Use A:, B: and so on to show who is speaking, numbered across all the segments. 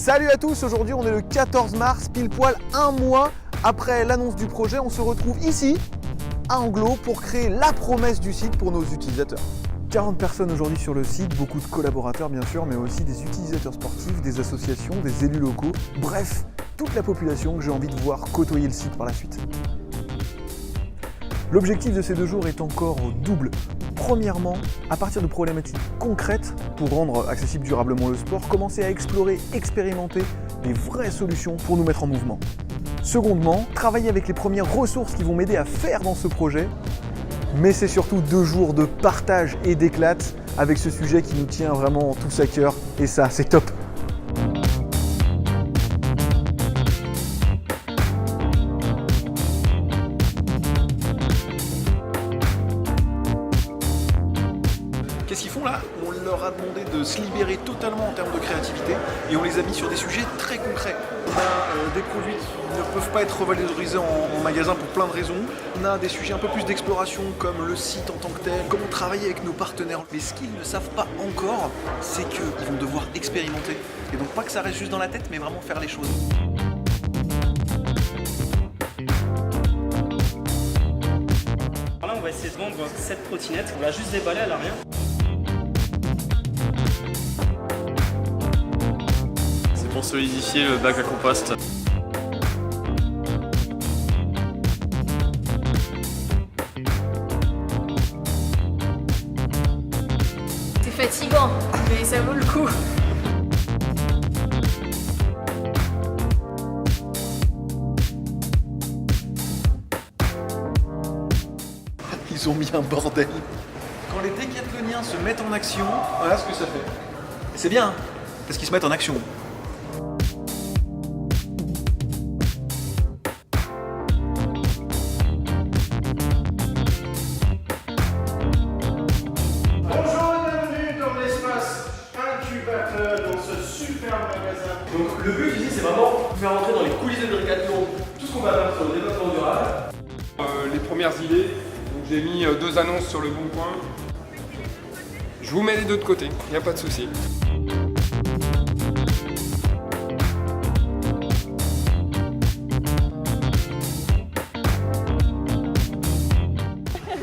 A: Salut à tous, aujourd'hui on est le 14 mars, pile poil un mois après l'annonce du projet. On se retrouve ici, à Anglo, pour créer la promesse du site pour nos utilisateurs. 40 personnes aujourd'hui sur le site, beaucoup de collaborateurs bien sûr, mais aussi des utilisateurs sportifs, des associations, des élus locaux, bref, toute la population que j'ai envie de voir côtoyer le site par la suite. L'objectif de ces 2 jours est encore double. Premièrement, à partir de problématiques concrètes pour rendre accessible durablement le sport, commencer à explorer, expérimenter des vraies solutions pour nous mettre en mouvement. Secondement, travailler avec les premières ressources qui vont m'aider à faire dans ce projet. Mais c'est surtout 2 jours de partage et d'éclate avec ce sujet qui nous tient vraiment tous à cœur. Et ça, c'est top! Qu'est-ce qu'ils font là? On leur a demandé de se libérer totalement en termes de créativité et on les a mis sur des sujets très concrets. On a des produits qui ne peuvent pas être revalorisés en magasin pour plein de raisons. On a des sujets un peu plus d'exploration comme le site en tant que tel, comment travailler avec nos partenaires. Mais ce qu'ils ne savent pas encore, c'est qu'ils vont devoir expérimenter. Et donc pas que ça reste juste dans la tête, mais vraiment faire les choses.
B: Là, on va essayer de vendre cette trottinette. On l'a juste déballée, elle a rien.
C: C'est pour solidifier le bac à compost.
D: C'est fatigant, mais ça vaut le coup.
A: Ils ont mis un bordel. Quand les décathloniens se mettent en action, voilà ce que ça fait. C'est bien, parce qu'ils se mettent en action.
E: Bonjour et bienvenue dans l'espace incubateur dans ce superbe magasin.
F: Donc le but ici c'est vraiment de faire rentrer dans les coulisses de Decathlon tout ce qu'on va faire sur le développement durable.
G: Les premières idées, donc j'ai mis 2 annonces sur le bon coin. Je vous mets les 2 de côté, il n'y a pas de souci.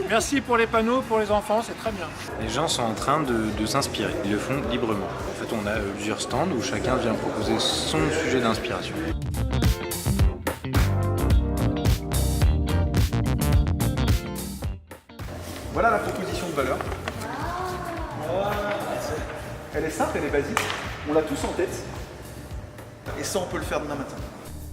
E: Merci pour les panneaux, pour les enfants, c'est très bien.
H: Les gens sont en train de s'inspirer, ils le font librement. En fait, on a plusieurs stands où chacun vient proposer son sujet d'inspiration.
A: Voilà la proposition de valeur. Elle est simple, elle est basique. On l'a tous en tête. Et ça, on peut le faire demain matin.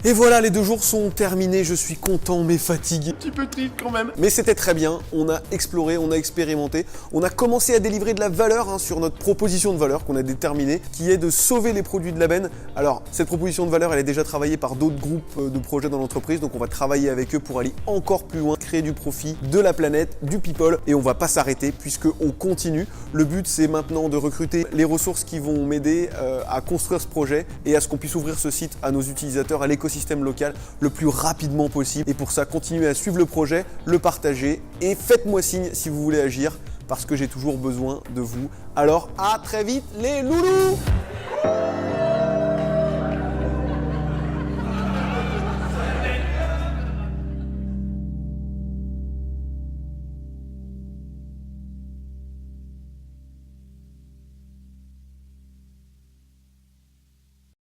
A: Et voilà, les 2 jours sont terminés, je suis content mais fatigué. Un petit peu triste quand même. Mais c'était très bien, on a exploré, on a expérimenté, on a commencé à délivrer de la valeur sur notre proposition de valeur qu'on a déterminée, qui est de sauver les produits de la benne. Alors, cette proposition de valeur, elle est déjà travaillée par d'autres groupes de projets dans l'entreprise, donc on va travailler avec eux pour aller encore plus loin, créer du profit, de la planète, du people, et on va pas s'arrêter puisqu'on continue. Le but, c'est maintenant de recruter les ressources qui vont m'aider à construire ce projet et à ce qu'on puisse ouvrir ce site à nos utilisateurs, à l'écosystème local le plus rapidement possible. Et pour ça, continuez à suivre le projet, le partager et faites-moi signe si vous voulez agir parce que j'ai toujours besoin de vous. Alors à très vite les loulous!